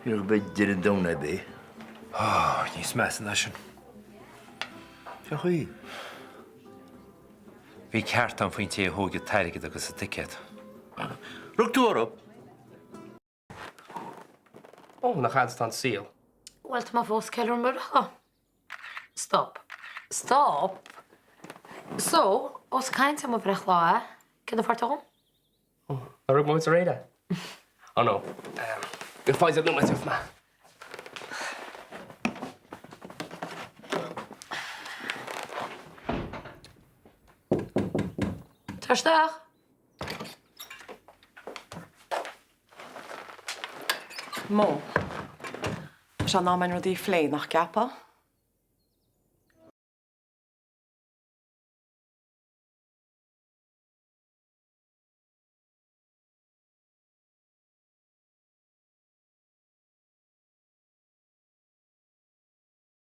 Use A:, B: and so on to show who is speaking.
A: You're bedrin down a bit.
B: Níos meas na sin.
A: Fiachí.
B: Bhí ceart an faoin tí thógad teirigid agus a ticket.
A: Rugtúra.
C: Oh, nach gaat staan seal.
D: Wel, dyma fos ceir yn myrcho. Stop. Stop? So, os caint am y brech loa, gyda ffordd o'n?
C: Ar yw'n mwyn reida? Oh no. Bydd ffaith ydyn nhw'n meddwl yma.
D: Tyrstach?
E: Mo. Sian namen rydw i fflei nach gapa.